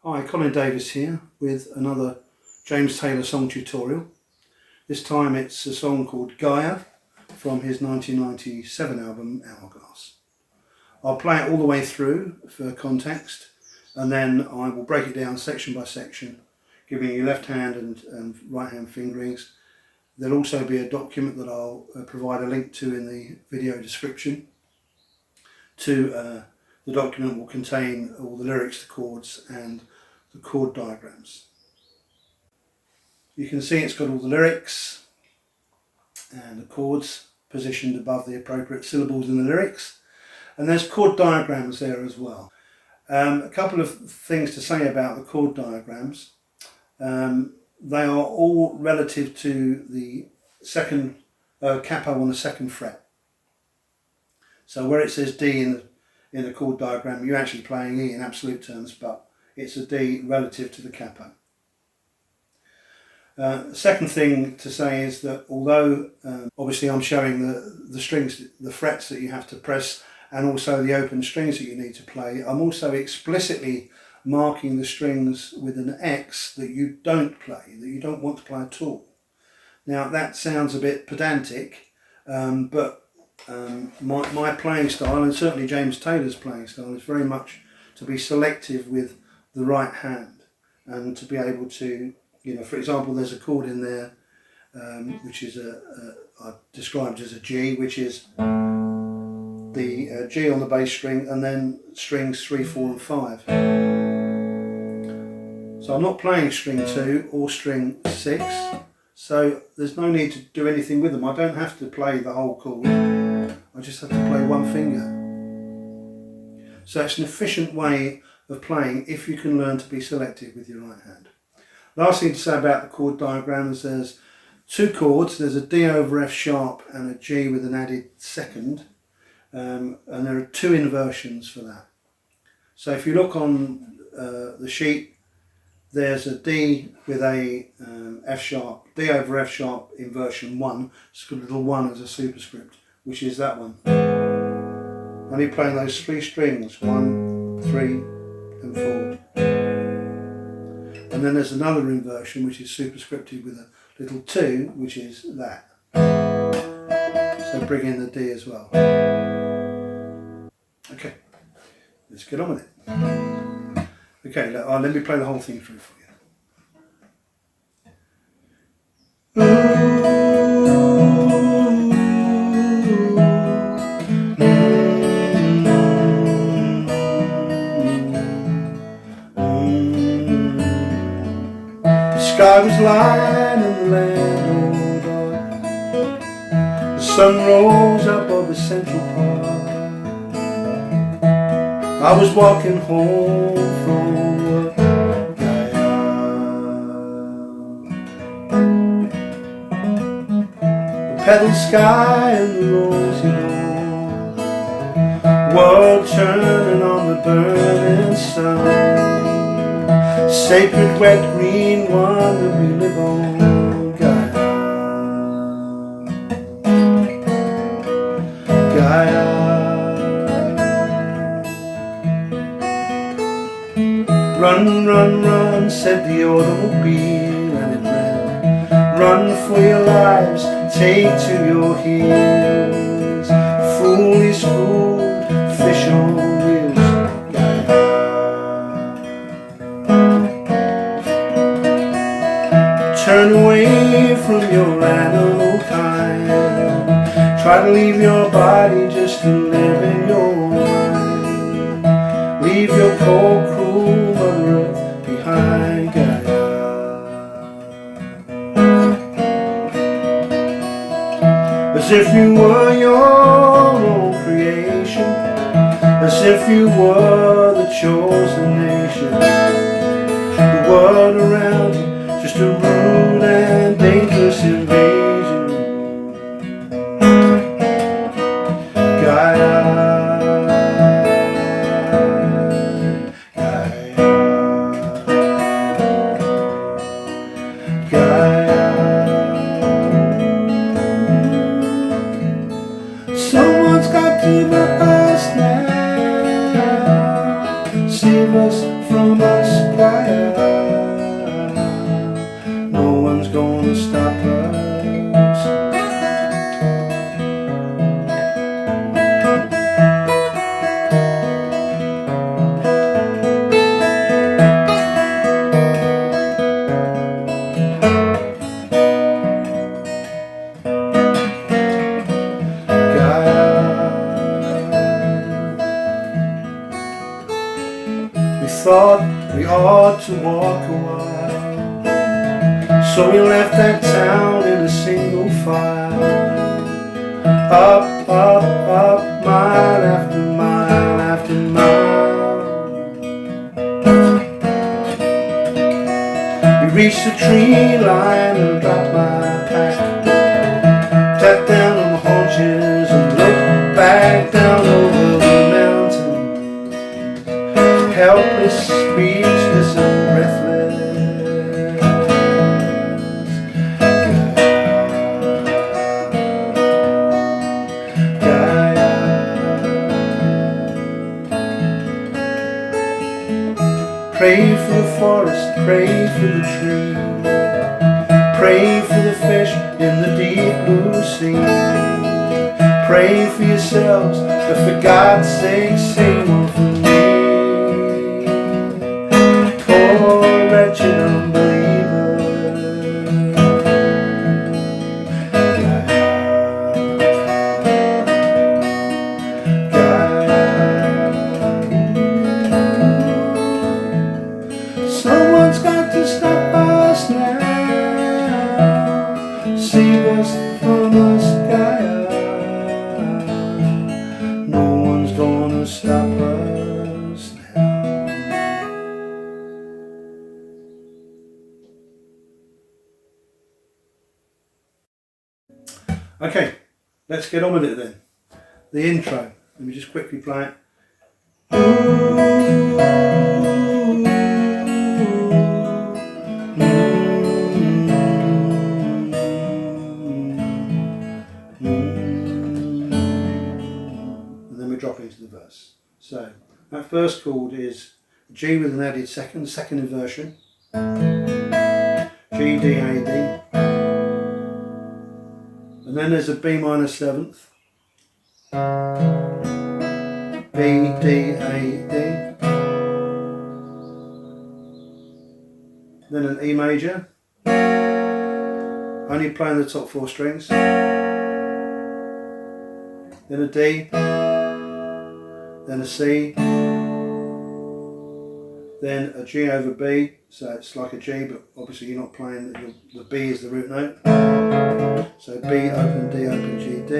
Hi, Colin Davies here with another James Taylor song tutorial. This time it's a song called Gaia from his 1997 album Hourglass. I'll play it all the way through for context, and then I will break it down section by section, giving you left hand and right hand fingerings. There'll also be a document that I'll provide a link to in the video description. The document will contain all the lyrics, the chords and the chord diagrams. You can see it's got all the lyrics and the chords positioned above the appropriate syllables in the lyrics, and there's chord diagrams there as well. A couple of things to say about the chord diagrams. They are all relative to the second capo on the second fret. So where it says D in the chord diagram, you're actually playing E in absolute terms, but it's a D relative to the capo. Second thing to say is that although obviously I'm showing the strings, the frets that you have to press, and also the open strings that you need to play, I'm also explicitly marking the strings with an X that you don't play, that you don't want to play at all. Now that sounds a bit pedantic, but my playing style, and certainly James Taylor's playing style, is very much to be selective with the right hand, and to be able to, for example, there's a chord in there which is I've described as a G, which is the G on the bass string and then strings 3, 4 and 5. So I'm not playing string 2 or string 6, so there's no need to do anything with them. I don't have to play the whole chord, I just have to play one finger. So it's an efficient way of playing if you can learn to be selective with your right hand. Last thing to say about the chord diagrams, there's two chords. There's a D over F sharp and a G with an added second, and there are two inversions for that. So if you look on the sheet, there's a D with a F sharp, D over F sharp inversion 1. It's got a little 1 as a superscript, which is that one. Only playing those three strings, 1, 3 and 4. And then there's another inversion which is superscripted with a little 2, which is that. So bring in the D as well. Okay, let's get on with it. Okay, let me play the whole thing through for you. The sky was light and the land all dark. The sun rose up over Central Park. I was walking home from work, Gaia. The petal sky and the rosy dawn, world turning on the burning sun. Sacred wet green one that we live on, Gaia. Gaia. Run, run, run, said the automobile, and it ran. Run for your lives, take to your heels. Fool is fooled, fish on wheels, Gaia. Turn away from your animal kind. Try to leave your body just to live in your mind. Leave your cold, cruel Mother Earth behind, Gaia. As if you were your own creation, as if you were the chosen nation. The world around you just a rude and dangerous invasion, Gaia. Someone's got to help us now, save us from us, Gaia. gonna stop us. Thought we ought to walk a while, so we left that town in a single file. Up, up, up, mile after mile after mile. We reached the tree line and dropped my pack, sat down on the haunches and looked back down over the mountain. Helpless, speechless and breathless. Gaia. Pray for the forest, pray for the tree, pray for the fish in the deep blue sea. Pray for yourselves, but for God's sake say one for me. Wretched unbeliever. Someone's got to stop us now, save us from us, Gaia. No one's gonna stop us now. Okay, let's get on with it then. The intro. Let me just quickly play it. And then we drop into the verse. So, that first chord is G with an added second inversion. G, D, A, D. And then there's a B minor seventh, B, D, A, D. Then an E major, only playing the top four strings. Then a D, then a C, then a G over B, so it's like a G, but obviously you're not playing, the B is the root note. So B open, D open, G, D.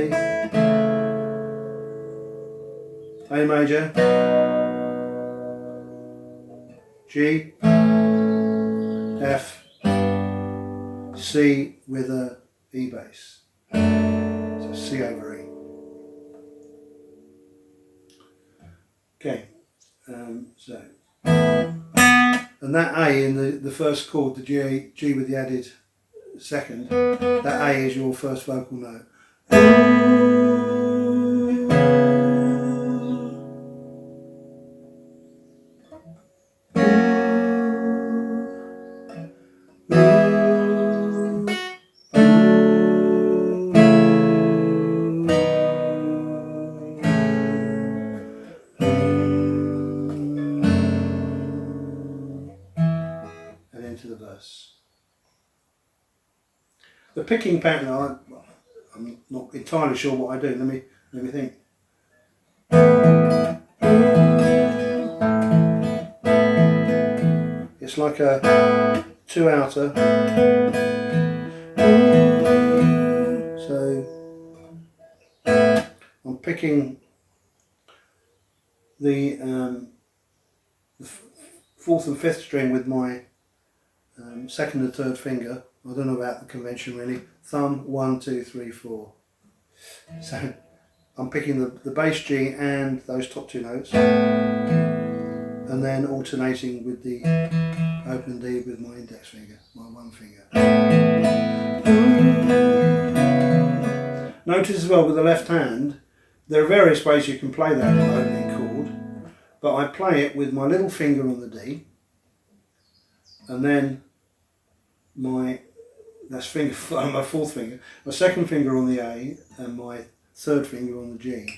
A major, G, F, C with a E bass. So C over E. Okay, so. And that A in the first chord, the G with the added second, that A is your first vocal note. And into the verse. The picking pattern, I'm not entirely sure what I do. Let me think. It's like a two outer. So I'm picking the fourth and fifth string with my second and third finger. I don't know about the convention really. Thumb, 1, 2, 3, 4. So I'm picking the bass G and those top two notes, and then alternating with the open D with my index finger, my one finger. Notice as well with the left hand, there are various ways you can play that opening chord, but I play it with my little finger on the D, and then that's my fourth finger, my second finger on the A and my third finger on the G.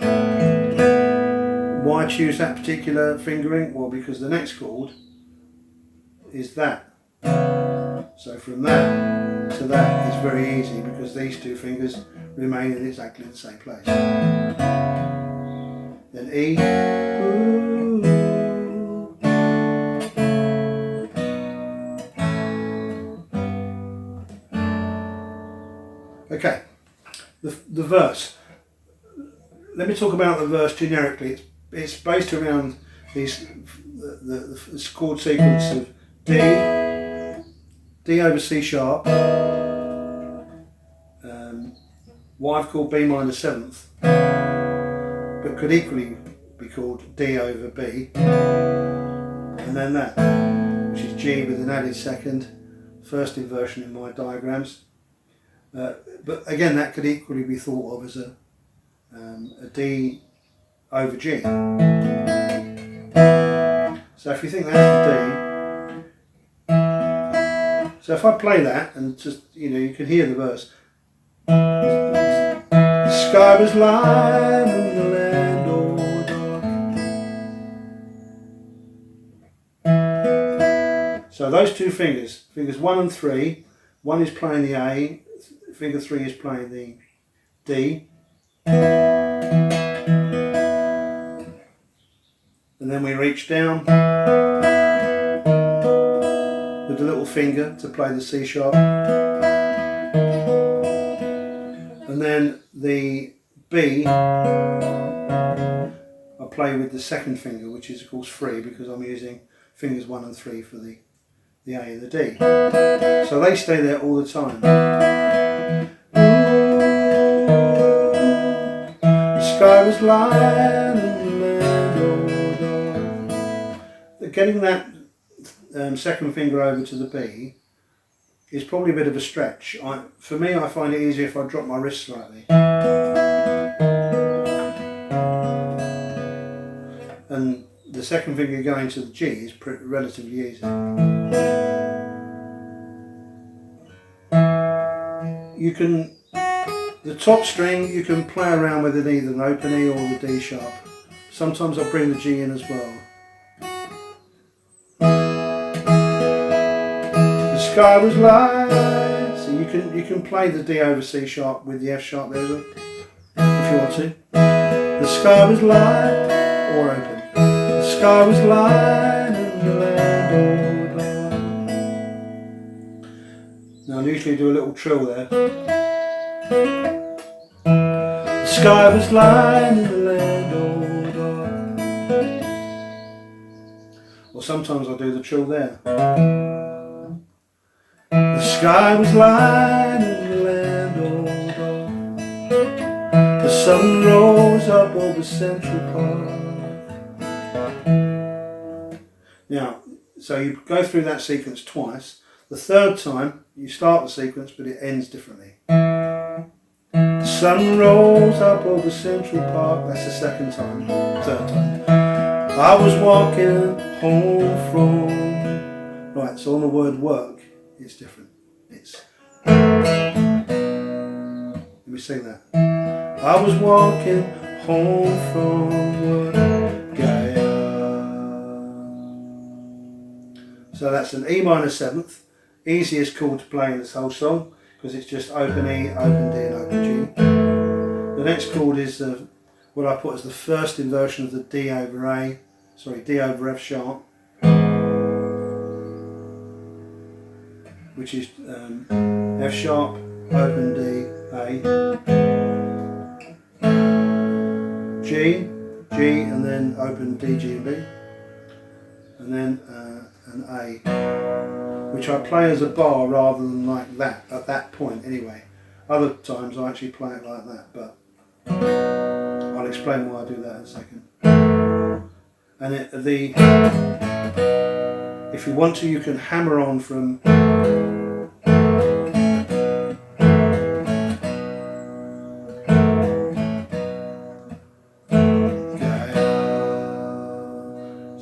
Why choose that particular fingering? Well, because the next chord is that. So from that to that is very easy because these two fingers remain in exactly the same place. Then E. Okay, the verse. Let me talk about the verse generically. It's based around these the chord sequence of D, D over C sharp, what I've called B minor seventh, but could equally be called D over B, and then that, which is G with an added second, first inversion in my diagrams. But again, that could equally be thought of as a D over G. So if you think that's the D, so if I play that and just, you can hear the verse. The sky was light and the land all dark. So those two fingers, fingers 1 and 3, one is playing the A, finger 3 is playing the D. And then we reach down with the little finger to play the C sharp. And then the B I play with the second finger, which is of course free because I'm using fingers 1 and 3 for the A and the D. So they stay there all the time. The sky was light and the land all dark. Getting that second finger over to the B is probably a bit of a stretch. For me, I find it easier if I drop my wrist slightly. And the second finger going to the G is relatively easy. You can, the top string, you can play around with it either an open E or the D sharp. Sometimes I'll bring the G in as well. The sky was light. So you can play the D over C sharp with the F sharp there as well, if you want to. The sky was light or open. The sky was light and the land all dark. Now I usually do a little trill there. The sky was light and the land all dark. Or sometimes I'll do the trill there. The sky was light and the land all dark. The sun rose up over Central Park. Now, so you go through that sequence twice. The third time, you start the sequence, but it ends differently. The sun rose up over Central Park. That's the second time. Third time. I was walking home from... Right, so on the word work, it's different. It's... Let me sing that. I was walking home from work, Gaia. So that's an E minor seventh. Easiest chord to play in this whole song because it's just open E, open D and open G. The next chord is what I put as the first inversion of the D over F sharp, which is F sharp, open D, A, G, and then open D, G and B, and then an A, which I play as a bar rather than like that, at that point anyway. Other times I actually play it like that, but I'll explain why I do that in a second. And if you want to, you can hammer on from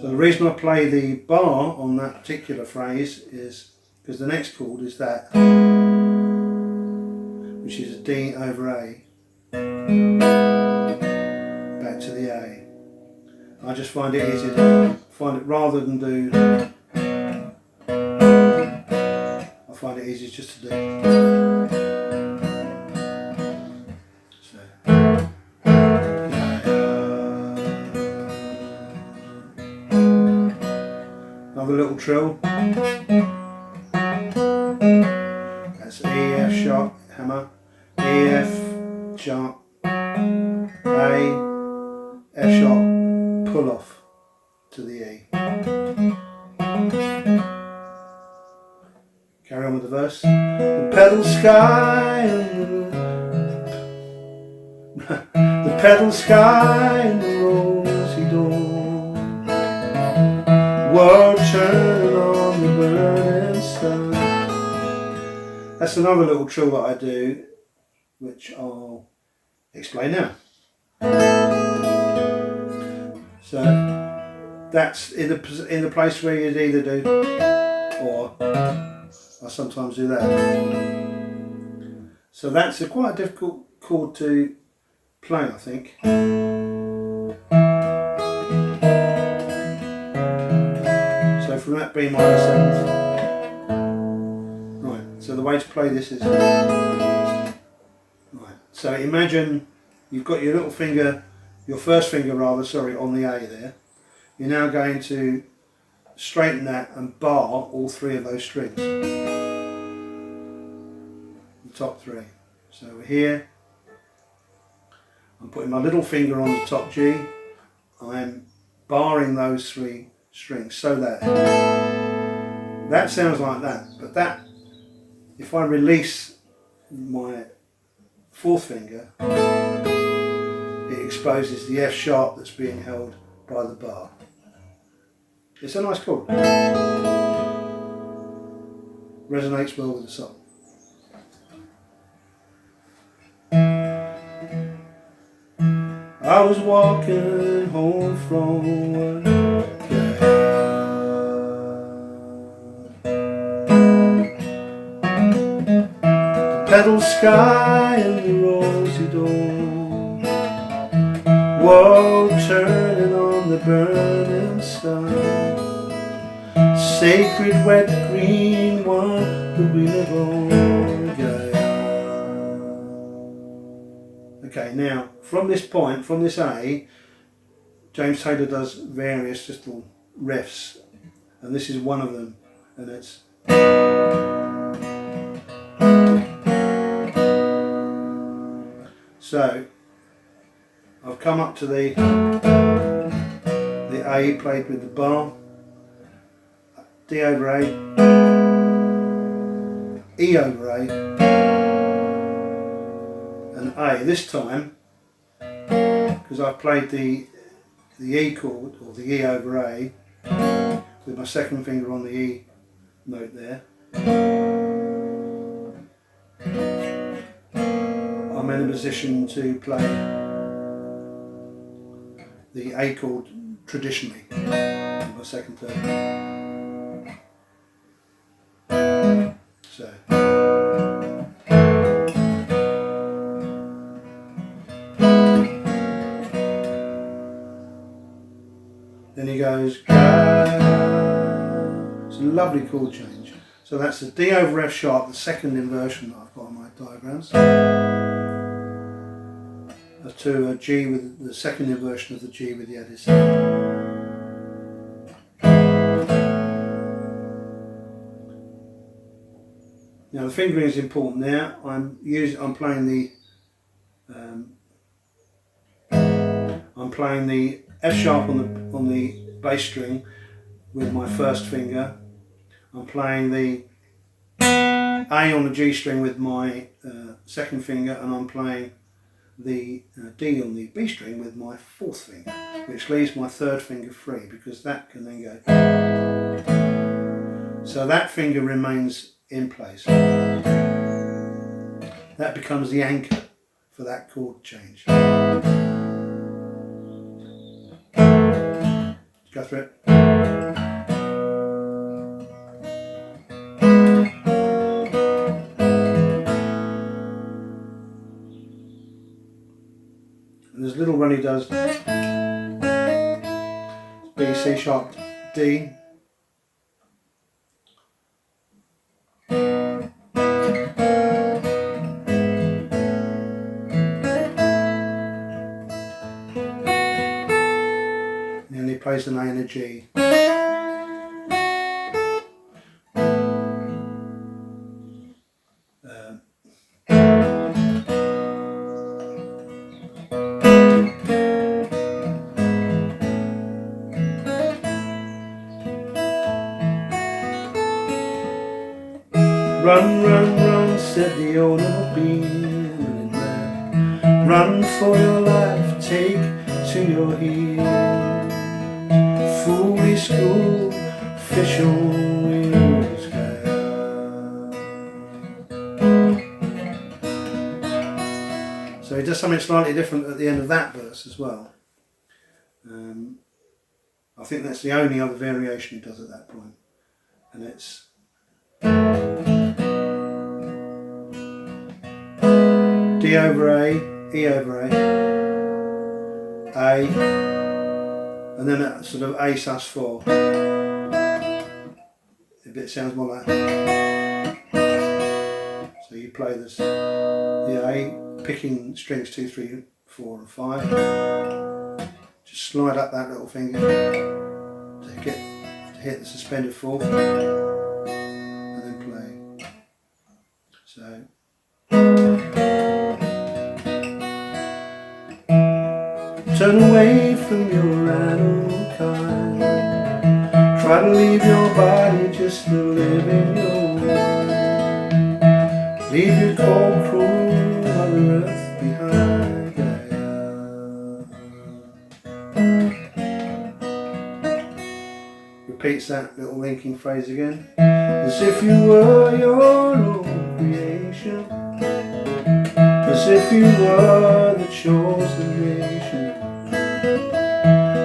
So the reason I play the bar on that particular phrase is because the next chord is that. which is a D over A, back to the A. I just find it easier to find it rather than do. I find it easier just to do. So. Another little trill. That's E, F sharp, hammer, E, F sharp, A, F sharp, pull off to the E. Carry on with the verse. The petal sky and the petal sky and the rosy dawn, world turning on the burning sun. That's another little trill that I do, which I'll explain now. So that's in the place where you'd either do, or I sometimes do that. So that's quite a difficult chord to play, I think. So from that B minor 7th. Right, so the way to play this is, right, so imagine you've got your little finger, your first finger rather, sorry, on the A there. You're now going to straighten that and bar all three of those strings. The top three. So we're here. I'm putting my little finger on the top G. I'm barring those three strings so that sounds like that. But that, if I release my fourth finger, it exposes the F sharp that's being held by the bar. It's a nice chord. Resonates well with the song. I was walking home from work. The petal sky and the rosy dawn, world turning on the burning sun, sacred wet green one that we live on, Gaia. Okay, now from this point, from this A, James Taylor does various just little riffs, and this is one of them, and it's so I've come up to the A played with the bar, D over A, E over A, and A. This time, because I've played the E chord, or the E over A, with my second finger on the E note there, I'm in a position to play the A chord traditionally with my second third. So then he goes, it's a lovely chord change. So that's the D over F sharp, the second inversion that I've got on my diagrams, to a G with the second inversion of the G with the added seven. Now the fingering is important. Now I'm playing the F sharp on the bass string with my first finger. I'm playing the A on the G string with my second finger, and I'm playing the D on the B string with my fourth finger, which leaves my third finger free, because that can then go. So that finger remains in place. That becomes the anchor for that chord change. Go through it. And there's a little run he does. B, C sharp, D. And then he plays an A and a G. Run, run, run, said the old little bee. Run for your life, take to your heels. Foolish school, fish on wheels, Gaia. So he does something slightly different at the end of that verse as well. I think that's the only other variation he does at that point. And it's D over A, E over A, and then a sort of A sus4. It sounds more like. So you play this, the A, picking strings 2, 3, 4 and 5. Just slide up that little finger to hit the suspended 4th, and then play. So. Turn away from your animal kind. Try to leave your body just to live in your mind. Leave your cold, cruel Mother Earth behind, Gaia. Repeats that little linking phrase again. As if you were your own creation. As if you were the chosen nation.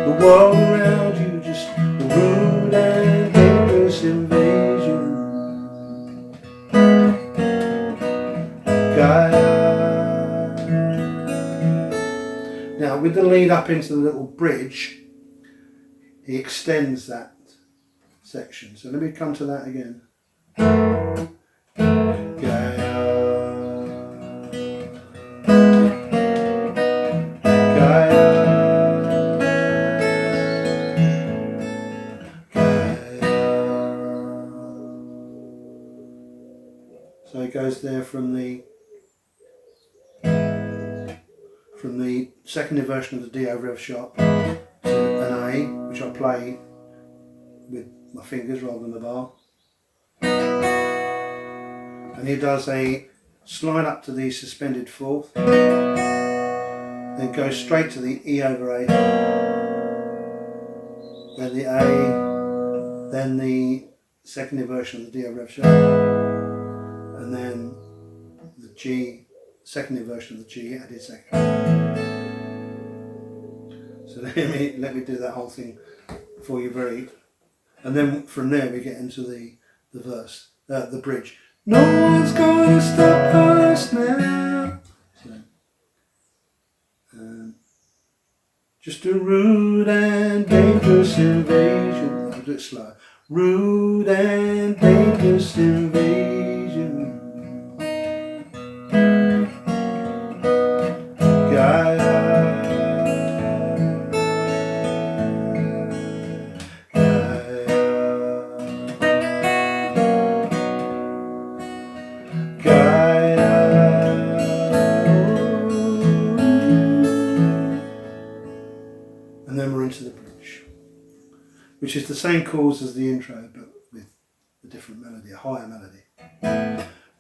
The world around you just a rude and dangerous invasion. Gaia. Now with the lead up into the little bridge, he extends that section. So let me come to that again. Gaia. So it goes there from the second inversion of the D over F sharp to an A, which I play with my fingers rather than the bar. And he does a slide up to the suspended 4th, then goes straight to the E over A, then the A, then the second inversion of the D over F sharp, and then the G, second inversion of the G added second. So let me do that whole thing for you and then from there we get into the verse, the bridge. No one's gonna stop us now. So, just a rude and dangerous invasion. I'll do it slow. Rude and dangerous invasion. Gaia. And then we're into the bridge, which is the same chords as the intro, but with a different melody, a higher melody.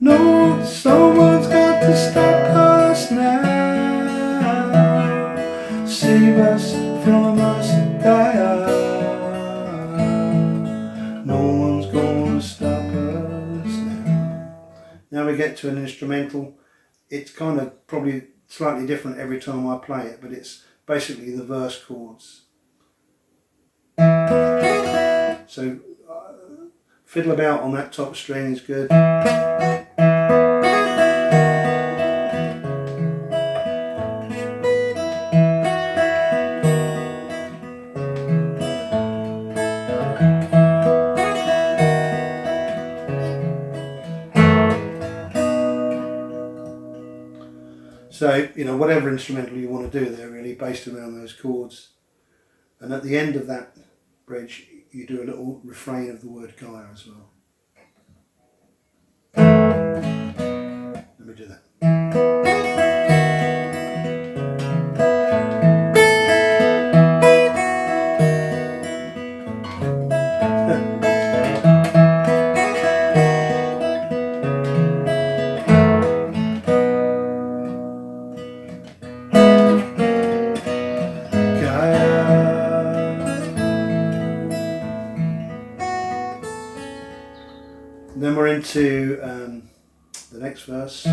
No, someone's got to stop us now. Save us from us, Gaia. No one's gonna stop us now. Now we get to an instrumental. It's kind of probably slightly different every time I play it, but it's basically the verse chords. So fiddle about on that top string is good. So, you know, whatever instrumental you want to do there, really, based around those chords. And at the end of that bridge, you do a little refrain of the word Gaia as well. Let me do that. Then we're into the next verse. We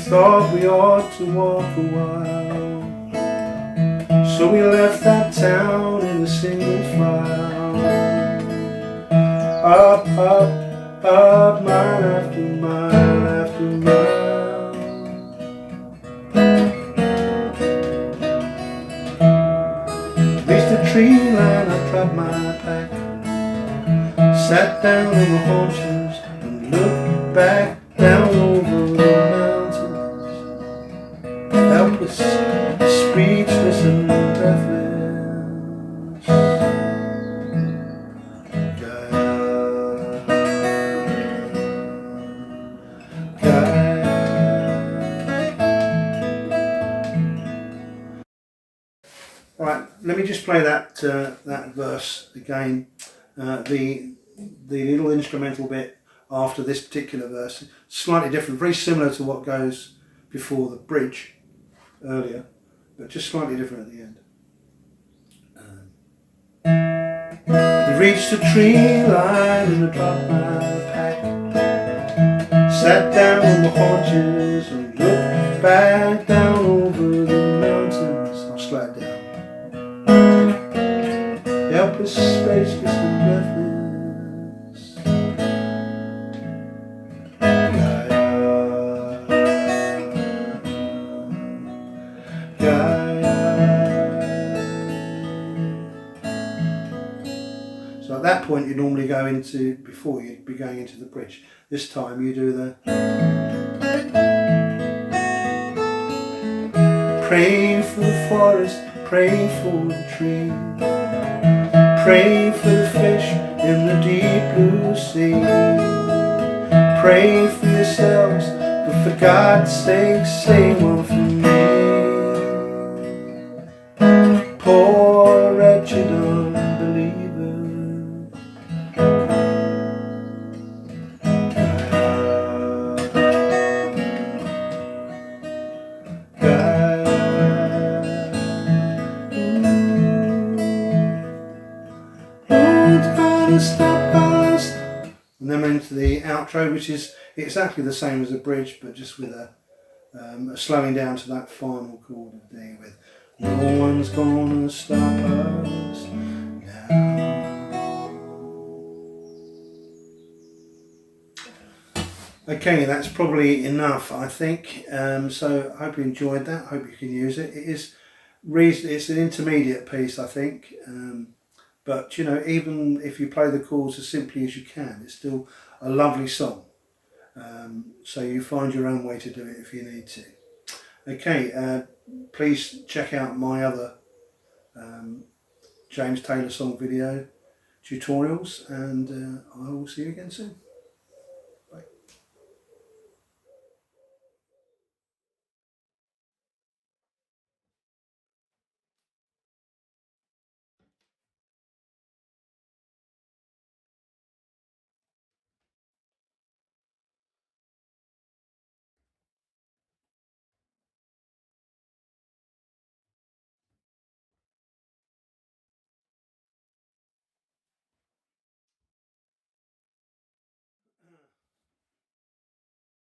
thought we ought to walk a while, so we left that town in a single file. Up, up, up, mile after mile after mile. Reached the tree line, I dropped my pack, sat down on the haunches and looked back down over the mountains, helpless, speechless and breathless. Gaia, Gaia. All right, let me just play that that verse again. The little instrumental bit after this particular verse, slightly different, very similar to what goes before the bridge earlier, but just slightly different at the end. We reached the tree line and I dropped my pack, sat down on the haunches and looked back down over the mountains. I'll slow it down. Helpless, spaceless and breathless. So at that point you normally go into, before you'd be going into the bridge. This time you do the praying for the forest, praying for the tree, praying for the fish in the deep blue sea. Pray for yourselves, but for God's sake say one for me. Poor wretched unbeliever. Stop us. And then we're into the outro, which is exactly the same as the bridge, but just with a slowing down to that final chord of D with no one's gonna stop us now. Okay, that's probably enough, I think. So I hope you enjoyed that. I hope you can use it. It's an intermediate piece, I think. But, you know, even if you play the chords as simply as you can, it's still a lovely song. So you find your own way to do it if you need to. Okay, please check out my other James Taylor song video tutorials, and I will see you again soon.